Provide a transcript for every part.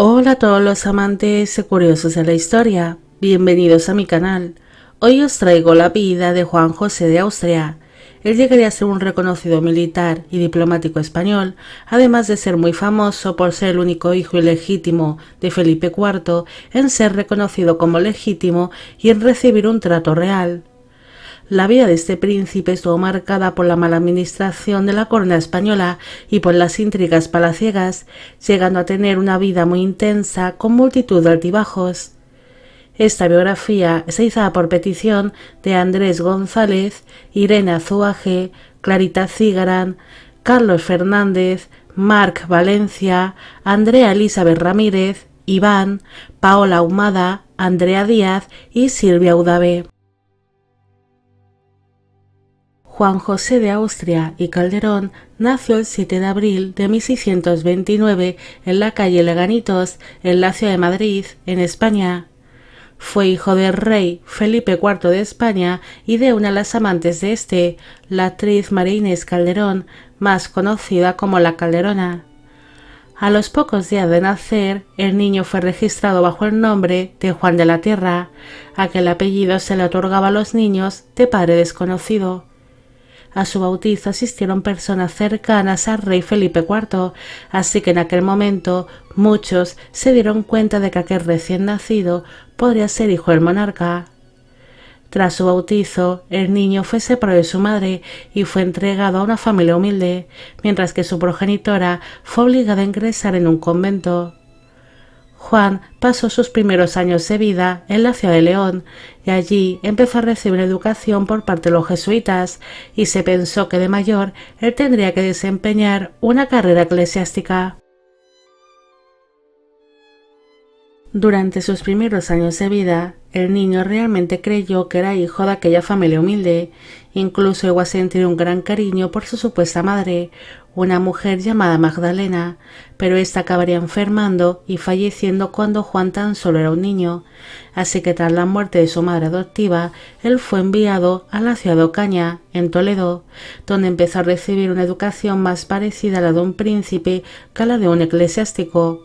Hola a todos los amantes y curiosos de la historia, bienvenidos a mi canal. Hoy os traigo la vida de Juan José de Austria. Él llegaría a ser un reconocido militar y diplomático español, además de ser muy famoso por ser el único hijo ilegítimo de Felipe IV, en ser reconocido como legítimo y en recibir un trato real. La vida de este príncipe estuvo marcada por la mala administración de la corona española y por las intrigas palaciegas, llegando a tener una vida muy intensa con multitud de altibajos. Esta biografía está izada por petición de Andrés González, Irene Azuaje, Clarita Cigarán, Carlos Fernández, Marc Valencia, Andrea Elizabeth Ramírez, Iván, Paola Ahumada, Andrea Díaz y Silvia Udave. Juan José de Austria y Calderón nació el 7 de abril de 1629 en la calle Leganitos, en la ciudad de Madrid, en España. Fue hijo del rey Felipe IV de España y de una de las amantes de este, la actriz María Inés Calderón, más conocida como la Calderona. A los pocos días de nacer, el niño fue registrado bajo el nombre de Juan de la Tierra. Aquel apellido se le otorgaba a los niños de padre desconocido. A su bautizo asistieron personas cercanas al rey Felipe IV, así que en aquel momento muchos se dieron cuenta de que aquel recién nacido podría ser hijo del monarca. Tras su bautizo, el niño fue separado de su madre y fue entregado a una familia humilde, mientras que su progenitora fue obligada a ingresar en un convento. Juan pasó sus primeros años de vida en la ciudad de León y allí empezó a recibir educación por parte de los jesuitas y se pensó que de mayor él tendría que desempeñar una carrera eclesiástica. Durante sus primeros años de vida, el niño realmente creyó que era hijo de aquella familia humilde, incluso llegó a sentir un gran cariño por su supuesta madre, una mujer llamada Magdalena, pero ésta acabaría enfermando y falleciendo cuando Juan tan solo era un niño, así que tras la muerte de su madre adoptiva, él fue enviado a la ciudad de Ocaña, en Toledo, donde empezó a recibir una educación más parecida a la de un príncipe que a la de un eclesiástico.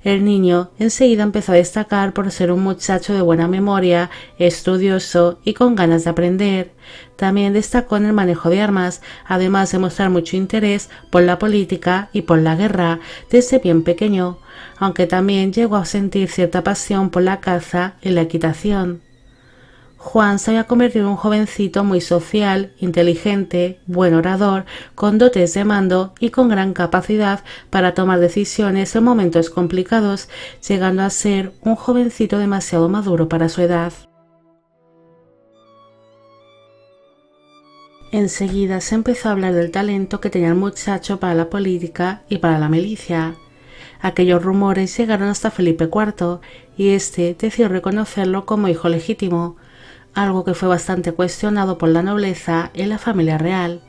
El niño enseguida empezó a destacar por ser un muchacho de buena memoria, estudioso y con ganas de aprender. También destacó en el manejo de armas, además de mostrar mucho interés por la política y por la guerra desde bien pequeño, aunque también llegó a sentir cierta pasión por la caza y la equitación. Juan se había convertido en un jovencito muy social, inteligente, buen orador, con dotes de mando y con gran capacidad para tomar decisiones en momentos complicados, llegando a ser un jovencito demasiado maduro para su edad. Enseguida se empezó a hablar del talento que tenía el muchacho para la política y para la milicia. Aquellos rumores llegaron hasta Felipe IV y éste decidió reconocerlo como hijo legítimo, algo que fue bastante cuestionado por la nobleza y la familia real.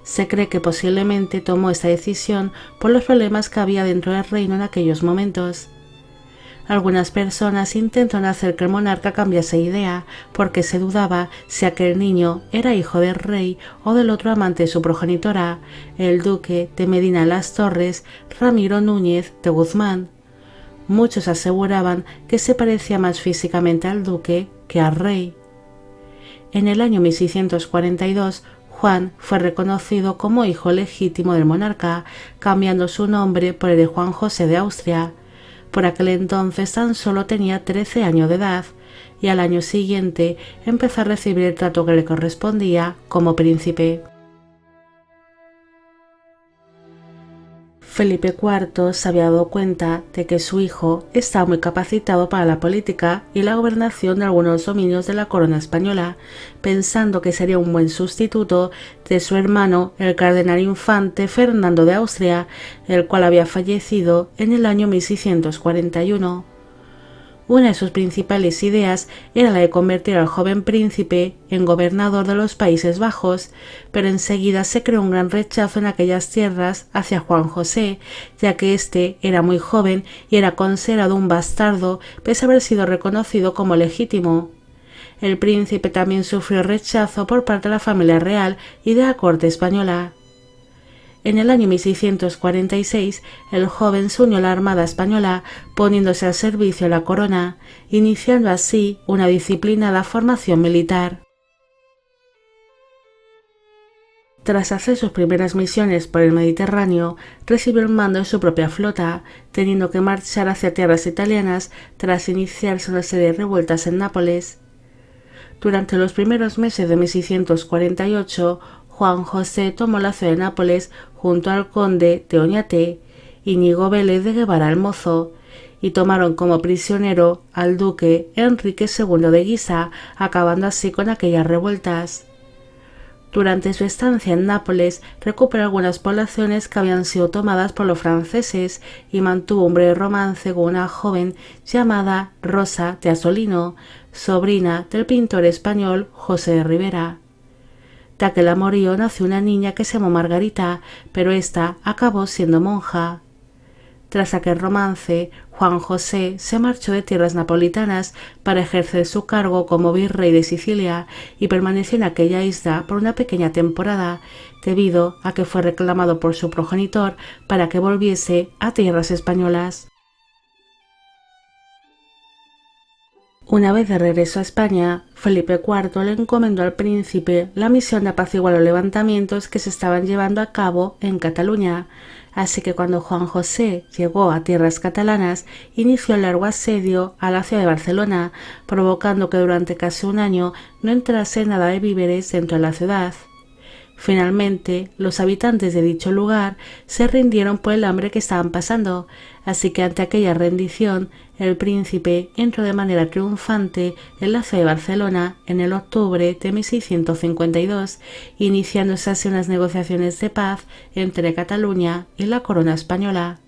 Se cree que posiblemente tomó esta decisión por los problemas que había dentro del reino en aquellos momentos. Algunas personas intentaron hacer que el monarca cambiase de idea porque se dudaba si aquel niño era hijo del rey o del otro amante de su progenitora, el duque de Medina de las Torres, Ramiro Núñez de Guzmán. Muchos aseguraban que se parecía más físicamente al duque que al rey. En el año 1642, Juan fue reconocido como hijo legítimo del monarca, cambiando su nombre por el de Juan José de Austria. Por aquel entonces tan solo tenía 13 años de edad, y al año siguiente empezó a recibir el trato que le correspondía como príncipe. Felipe IV se había dado cuenta de que su hijo estaba muy capacitado para la política y la gobernación de algunos dominios de la corona española, pensando que sería un buen sustituto de su hermano, el cardenal infante Fernando de Austria, el cual había fallecido en el año 1641. Una de sus principales ideas era la de convertir al joven príncipe en gobernador de los Países Bajos, pero enseguida se creó un gran rechazo en aquellas tierras hacia Juan José, ya que éste era muy joven y era considerado un bastardo pese a haber sido reconocido como legítimo. El príncipe también sufrió rechazo por parte de la familia real y de la corte española. En el año 1646, el joven se unió a la Armada española, poniéndose al servicio de la corona, iniciando así una disciplinada formación militar. Tras hacer sus primeras misiones por el Mediterráneo, recibió el mando de su propia flota, teniendo que marchar hacia tierras italianas tras iniciarse una serie de revueltas en Nápoles. Durante los primeros meses de 1648, Juan José tomó la ciudad de Nápoles junto al conde de Oñate, Íñigo Vélez de Guevara el Mozo, y tomaron como prisionero al duque Enrique II de Guisa, acabando así con aquellas revueltas. Durante su estancia en Nápoles, recuperó algunas poblaciones que habían sido tomadas por los franceses y mantuvo un breve romance con una joven llamada Rosa de Asolino, sobrina del pintor español José de Ribera. De aquel amorío nació una niña que se llamó Margarita, pero ésta acabó siendo monja. Tras aquel romance, Juan José se marchó de tierras napolitanas para ejercer su cargo como virrey de Sicilia y permaneció en aquella isla por una pequeña temporada, debido a que fue reclamado por su progenitor para que volviese a tierras españolas. Una vez de regreso a España, Felipe IV le encomendó al príncipe la misión de apaciguar los levantamientos que se estaban llevando a cabo en Cataluña, así que cuando Juan José llegó a tierras catalanas, inició el largo asedio a la ciudad de Barcelona, provocando que durante casi un año no entrase nada de víveres dentro de la ciudad. Finalmente, los habitantes de dicho lugar se rindieron por el hambre que estaban pasando, así que ante aquella rendición, el príncipe entró de manera triunfante en la ciudad de Barcelona en el octubre de 1652, iniciándose así unas negociaciones de paz entre Cataluña y la corona española.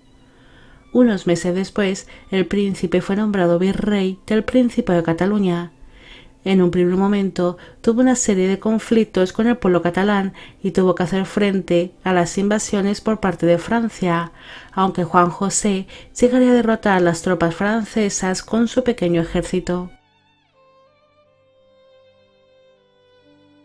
Unos meses después, el príncipe fue nombrado virrey del Principado de Cataluña. En un primer momento tuvo una serie de conflictos con el pueblo catalán y tuvo que hacer frente a las invasiones por parte de Francia, aunque Juan José llegaría a derrotar a las tropas francesas con su pequeño ejército.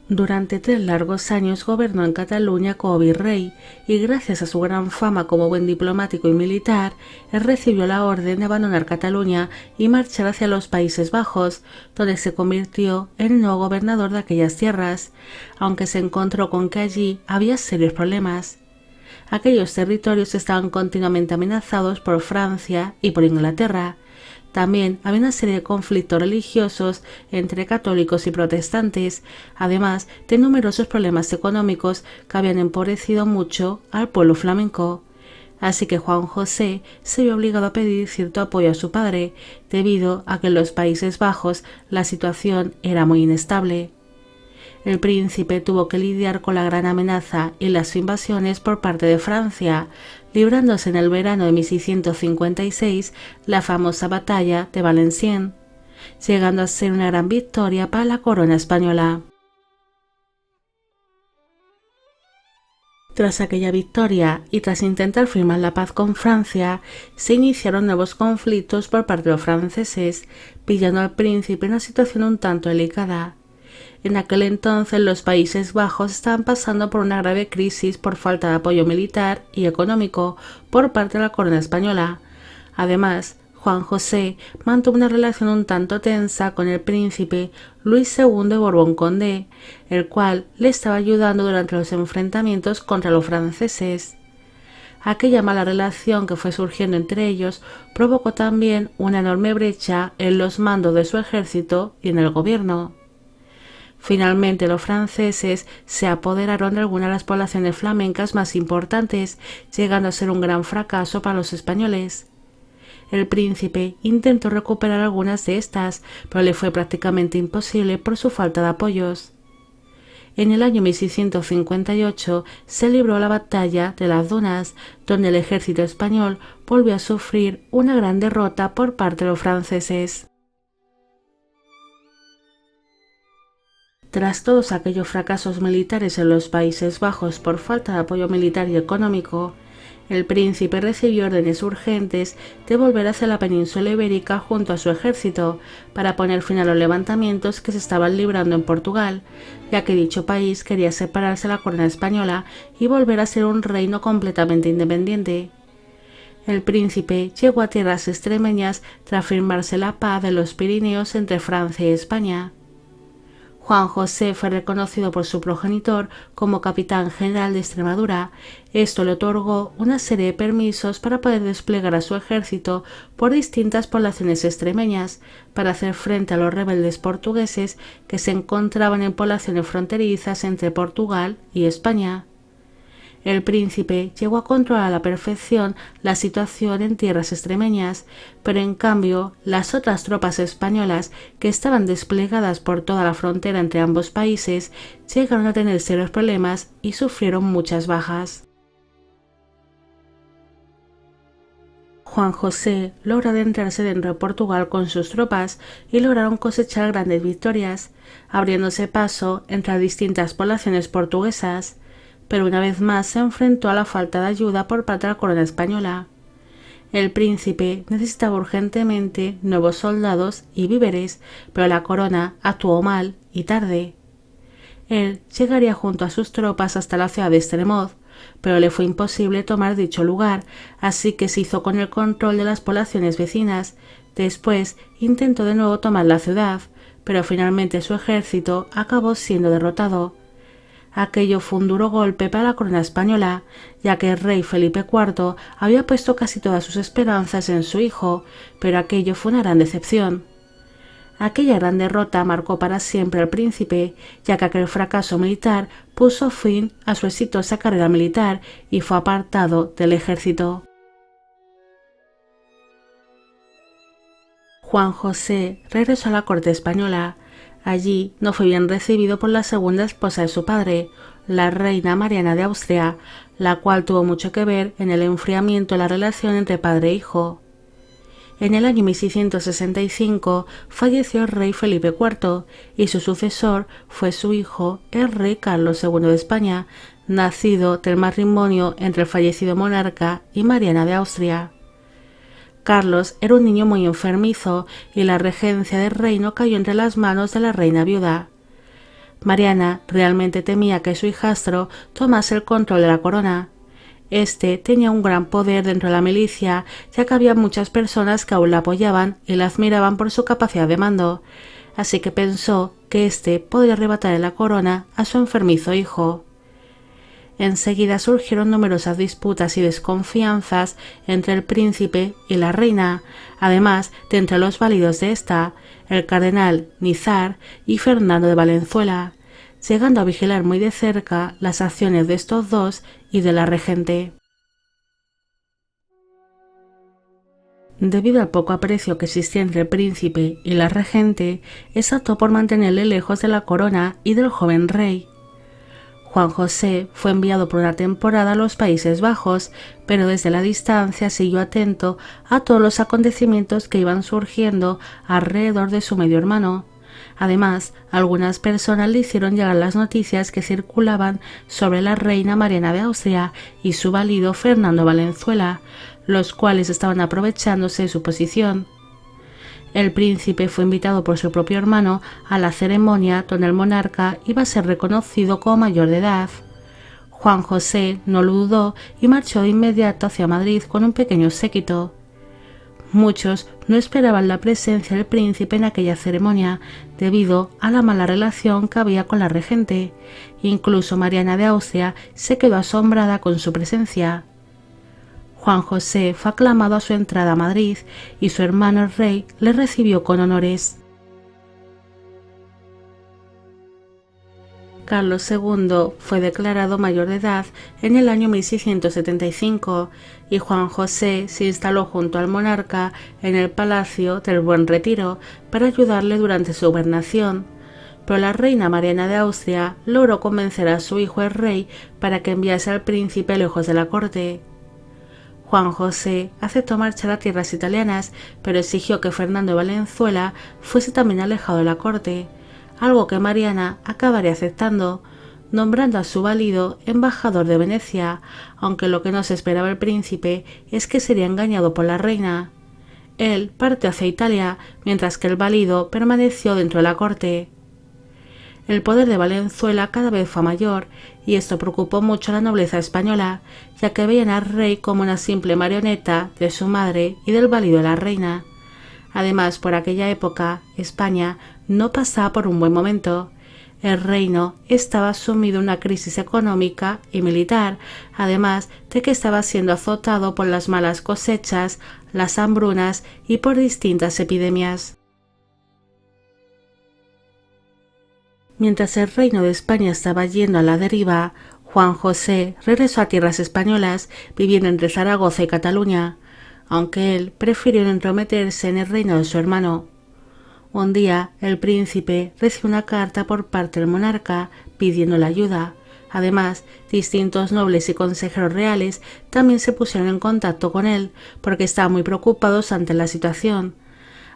Durante 3 largos años gobernó en Cataluña como virrey y gracias a su gran fama como buen diplomático y militar, él recibió la orden de abandonar Cataluña y marchar hacia los Países Bajos, donde se convirtió en el nuevo gobernador de aquellas tierras, aunque se encontró con que allí había serios problemas. Aquellos territorios estaban continuamente amenazados por Francia y por Inglaterra. También había una serie de conflictos religiosos entre católicos y protestantes, además de numerosos problemas económicos que habían empobrecido mucho al pueblo flamenco. Así que Juan José se vio obligado a pedir cierto apoyo a su padre, debido a que en los Países Bajos la situación era muy inestable. El príncipe tuvo que lidiar con la gran amenaza y las invasiones por parte de Francia, librándose en el verano de 1656 la famosa batalla de Valenciennes, llegando a ser una gran victoria para la corona española. Tras aquella victoria y tras intentar firmar la paz con Francia, se iniciaron nuevos conflictos por parte de los franceses, pillando al príncipe en una situación un tanto delicada. En aquel entonces los Países Bajos estaban pasando por una grave crisis por falta de apoyo militar y económico por parte de la corona española. Además, Juan José mantuvo una relación un tanto tensa con el príncipe Luis II de Borbón-Condé, el cual le estaba ayudando durante los enfrentamientos contra los franceses. Aquella mala relación que fue surgiendo entre ellos provocó también una enorme brecha en los mandos de su ejército y en el gobierno. Finalmente los franceses se apoderaron de algunas de las poblaciones flamencas más importantes, llegando a ser un gran fracaso para los españoles. El príncipe intentó recuperar algunas de estas, pero le fue prácticamente imposible por su falta de apoyos. En el año 1658 se libró la batalla de las Dunas, donde el ejército español volvió a sufrir una gran derrota por parte de los franceses. Tras todos aquellos fracasos militares en los Países Bajos por falta de apoyo militar y económico, El príncipe recibió órdenes urgentes de volver hacia la península ibérica junto a su ejército para poner fin a los levantamientos que se estaban librando en Portugal, ya que dicho país quería separarse de la corona española y volver a ser un reino completamente independiente. El príncipe llegó a tierras extremeñas tras firmarse la paz de los Pirineos entre Francia y España. Juan José fue reconocido por su progenitor como capitán general de Extremadura. Esto le otorgó una serie de permisos para poder desplegar a su ejército por distintas poblaciones extremeñas para hacer frente a los rebeldes portugueses que se encontraban en poblaciones fronterizas entre Portugal y España. El príncipe llegó a controlar a la perfección la situación en tierras extremeñas, pero en cambio las otras tropas españolas que estaban desplegadas por toda la frontera entre ambos países llegaron a tener serios problemas y sufrieron muchas bajas. Juan José logró adentrarse dentro de Portugal con sus tropas y lograron cosechar grandes victorias, abriéndose paso entre las distintas poblaciones portuguesas, pero una vez más se enfrentó a la falta de ayuda por parte de la corona española. El príncipe necesitaba urgentemente nuevos soldados y víveres, pero la corona actuó mal y tarde. Él llegaría junto a sus tropas hasta la ciudad de Estremoz, pero le fue imposible tomar dicho lugar, así que se hizo con el control de las poblaciones vecinas. Después intentó de nuevo tomar la ciudad, pero finalmente su ejército acabó siendo derrotado. Aquello fue un duro golpe para la corona española, ya que el rey Felipe IV había puesto casi todas sus esperanzas en su hijo, pero aquello fue una gran decepción. Aquella gran derrota marcó para siempre al príncipe, ya que aquel fracaso militar puso fin a su exitosa carrera militar y fue apartado del ejército. Juan José regresó a la corte española. Allí no fue bien recibido por la segunda esposa de su padre, la reina Mariana de Austria, la cual tuvo mucho que ver en el enfriamiento de la relación entre padre e hijo. En el año 1665 falleció el rey Felipe IV y su sucesor fue su hijo, el rey Carlos II de España, nacido del matrimonio entre el fallecido monarca y Mariana de Austria. Carlos era un niño muy enfermizo y la regencia del reino cayó entre las manos de la reina viuda. Mariana realmente temía que su hijastro tomase el control de la corona. Este tenía un gran poder dentro de la milicia, ya que había muchas personas que aún la apoyaban y la admiraban por su capacidad de mando, así que pensó que éste podría arrebatarle la corona a su enfermizo hijo. Enseguida surgieron numerosas disputas y desconfianzas entre el príncipe y la reina, además de entre los válidos de esta, el cardenal Nízar y Fernando de Valenzuela, llegando a vigilar muy de cerca las acciones de estos dos y de la regente. Debido al poco aprecio que existía entre el príncipe y la regente, ésta optó por mantenerle lejos de la corona y del joven rey. Juan José fue enviado por una temporada a los Países Bajos, pero desde la distancia siguió atento a todos los acontecimientos que iban surgiendo alrededor de su medio hermano. Además, algunas personas le hicieron llegar las noticias que circulaban sobre la reina Mariana de Austria y su valido Fernando Valenzuela, los cuales estaban aprovechándose de su posición. El príncipe fue invitado por su propio hermano a la ceremonia donde el monarca iba a ser reconocido como mayor de edad. Juan José no lo dudó y marchó de inmediato hacia Madrid con un pequeño séquito. Muchos no esperaban la presencia del príncipe en aquella ceremonia debido a la mala relación que había con la regente. Incluso Mariana de Austria se quedó asombrada con su presencia. Juan José fue aclamado a su entrada a Madrid y su hermano el rey le recibió con honores. Carlos II fue declarado mayor de edad en el año 1675 y Juan José se instaló junto al monarca en el Palacio del Buen Retiro para ayudarle durante su gobernación, pero la reina Mariana de Austria logró convencer a su hijo el rey para que enviase al príncipe lejos de la corte. Juan José aceptó marchar a tierras italianas, pero exigió que Fernando de Valenzuela fuese también alejado de la corte, algo que Mariana acabaría aceptando. nombrando a su valido embajador de Venecia, aunque lo que no se esperaba el príncipe es que sería engañado por la reina. Él partió hacia Italia, mientras que el valido permaneció dentro de la corte. El poder de Valenzuela cada vez fue mayor, y esto preocupó mucho a la nobleza española, ya que veían al rey como una simple marioneta de su madre y del valido de la reina. Además, por aquella época, España no pasaba por un buen momento. El reino estaba sumido en una crisis económica y militar, además de que estaba siendo azotado por las malas cosechas, las hambrunas y por distintas epidemias. Mientras el reino de España estaba yendo a la deriva, Juan José regresó a tierras españolas, viviendo entre Zaragoza y Cataluña, aunque él prefirió no entrometerse en el reino de su hermano. Un día, el príncipe recibió una carta por parte del monarca pidiéndole ayuda. Además, distintos nobles y consejeros reales también se pusieron en contacto con él, porque estaban muy preocupados ante la situación.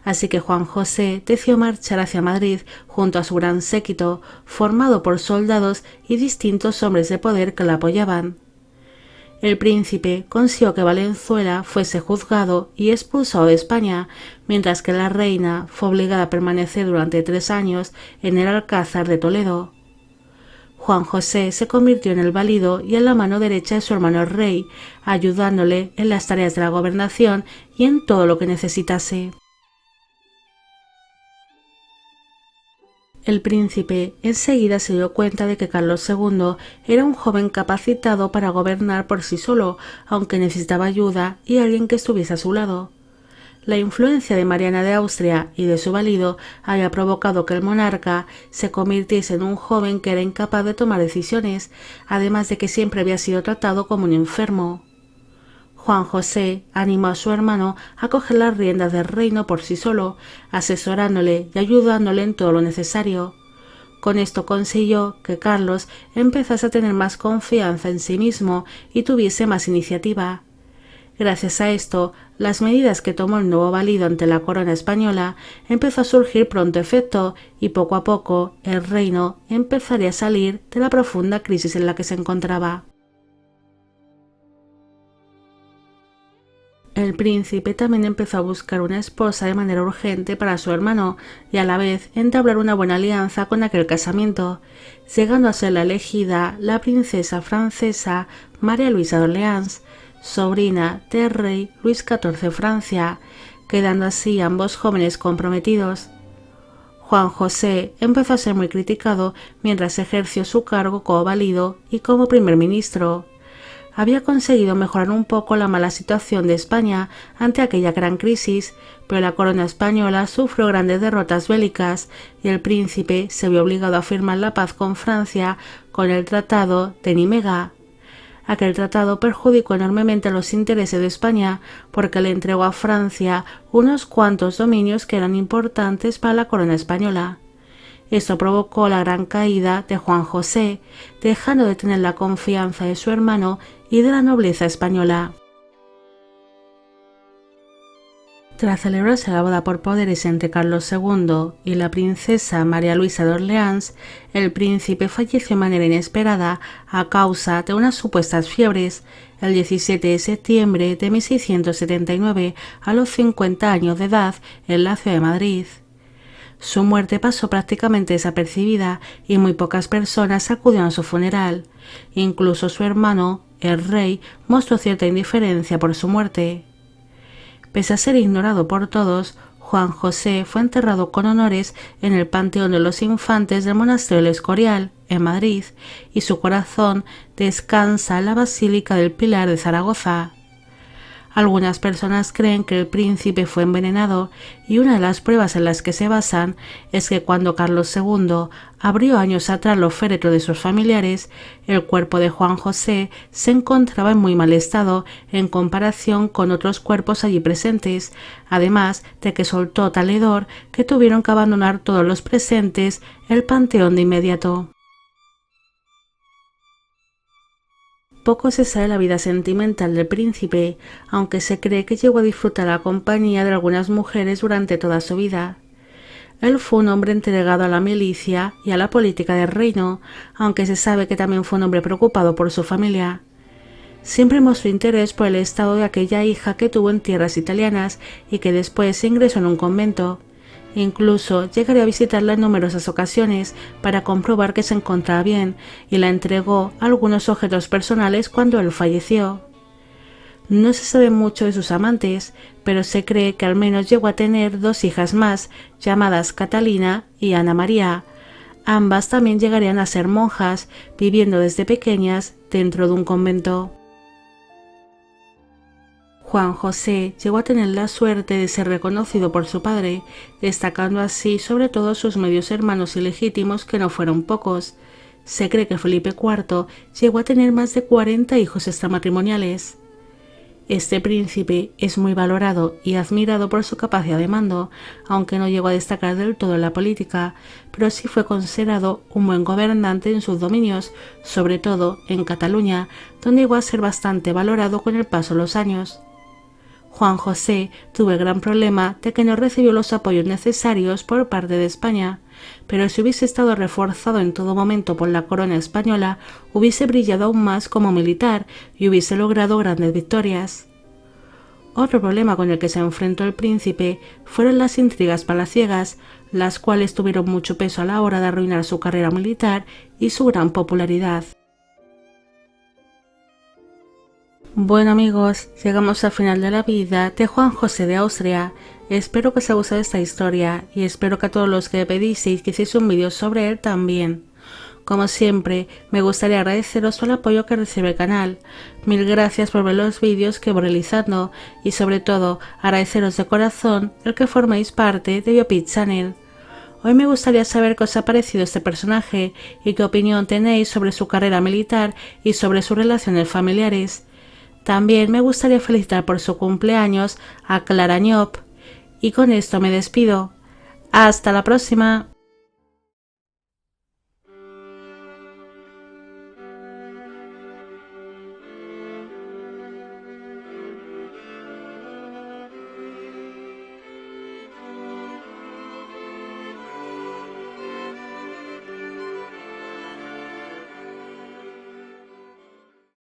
Así que Juan José decidió marchar hacia Madrid junto a su gran séquito, formado por soldados y distintos hombres de poder que lo apoyaban. El príncipe consiguió que Valenzuela fuese juzgado y expulsado de España, mientras que la reina fue obligada a permanecer durante 3 años en el Alcázar de Toledo. Juan José se convirtió en el valido y en la mano derecha de su hermano el rey, ayudándole en las tareas de la gobernación y en todo lo que necesitase. El príncipe enseguida se dio cuenta de que Carlos II era un joven capacitado para gobernar por sí solo, aunque necesitaba ayuda y alguien que estuviese a su lado. La influencia de Mariana de Austria y de su valido había provocado que el monarca se convirtiese en un joven que era incapaz de tomar decisiones, además de que siempre había sido tratado como un enfermo. Juan José animó a su hermano a coger las riendas del reino por sí solo, asesorándole y ayudándole en todo lo necesario. Con esto consiguió que Carlos empezase a tener más confianza en sí mismo y tuviese más iniciativa. Gracias a esto, las medidas que tomó el nuevo valido ante la corona española empezó a surgir pronto efecto y poco a poco el reino empezaría a salir de la profunda crisis en la que se encontraba. El príncipe también empezó a buscar una esposa de manera urgente para su hermano y a la vez entablar una buena alianza con aquel casamiento, llegando a ser la elegida la princesa francesa María Luisa de Orleans, sobrina del rey Luis XIV de Francia, quedando así ambos jóvenes comprometidos. Juan José empezó a ser muy criticado mientras ejerció su cargo como valido y como primer ministro. Había conseguido mejorar un poco la mala situación de España ante aquella gran crisis, pero la corona española sufrió grandes derrotas bélicas y el príncipe se vio obligado a firmar la paz con Francia con el Tratado de Nimega. Aquel tratado perjudicó enormemente los intereses de España porque le entregó a Francia unos cuantos dominios que eran importantes para la corona española. Esto provocó la gran caída de Juan José, dejando de tener la confianza de su hermano y de la nobleza española. Tras celebrarse la boda por poderes entre Carlos II y la princesa María Luisa de Orleans, el príncipe falleció de manera inesperada a causa de unas supuestas fiebres el 17 de septiembre de 1679 a los 50 años de edad en la ciudad de Madrid. Su muerte pasó prácticamente desapercibida y muy pocas personas acudieron a su funeral. Incluso su hermano, el rey, mostró cierta indiferencia por su muerte. Pese a ser ignorado por todos, Juan José fue enterrado con honores en el Panteón de los Infantes del Monasterio del Escorial, en Madrid, y su corazón descansa en la Basílica del Pilar de Zaragoza. Algunas personas creen que el príncipe fue envenenado y una de las pruebas en las que se basan es que cuando Carlos II abrió años atrás los féretros de sus familiares, el cuerpo de Juan José se encontraba en muy mal estado en comparación con otros cuerpos allí presentes, además de que soltó tal hedor que tuvieron que abandonar todos los presentes el panteón de inmediato. Poco se sabe de la vida sentimental del príncipe, aunque se cree que llegó a disfrutar la compañía de algunas mujeres durante toda su vida. Él fue un hombre entregado a la milicia y a la política del reino, aunque se sabe que también fue un hombre preocupado por su familia. Siempre mostró interés por el estado de aquella hija que tuvo en tierras italianas y que después se ingresó en un convento. Incluso llegaría a visitarla en numerosas ocasiones para comprobar que se encontraba bien y la entregó algunos objetos personales cuando él falleció. No se sabe mucho de sus amantes, pero se cree que al menos llegó a tener 2 hijas más, llamadas Catalina y Ana María. Ambas también llegarían a ser monjas, viviendo desde pequeñas dentro de un convento. Juan José llegó a tener la suerte de ser reconocido por su padre, destacando así sobre todo sus medios hermanos ilegítimos, que no fueron pocos. Se cree que Felipe IV llegó a tener más de 40 hijos extramatrimoniales. Este príncipe es muy valorado y admirado por su capacidad de mando, aunque no llegó a destacar del todo en la política, pero sí fue considerado un buen gobernante en sus dominios, sobre todo en Cataluña, donde llegó a ser bastante valorado con el paso de los años. Juan José tuvo el gran problema de que no recibió los apoyos necesarios por parte de España, pero si hubiese estado reforzado en todo momento por la corona española, hubiese brillado aún más como militar y hubiese logrado grandes victorias. Otro problema con el que se enfrentó el príncipe fueron las intrigas palaciegas, las cuales tuvieron mucho peso a la hora de arruinar su carrera militar y su gran popularidad. Bueno amigos, llegamos al final de la vida de Juan José de Austria. Espero que os haya gustado esta historia y espero que a todos los que me pedisteis que hiciese un vídeo sobre él también. Como siempre, me gustaría agradeceros todo el apoyo que recibe el canal. Mil gracias por ver los vídeos que voy realizando y sobre todo agradeceros de corazón el que forméis parte de Biopit Channel. Hoy me gustaría saber qué os ha parecido este personaje y qué opinión tenéis sobre su carrera militar y sobre sus relaciones familiares. También me gustaría felicitar por su cumpleaños a Clara Ñop. Y con esto me despido. ¡Hasta la próxima!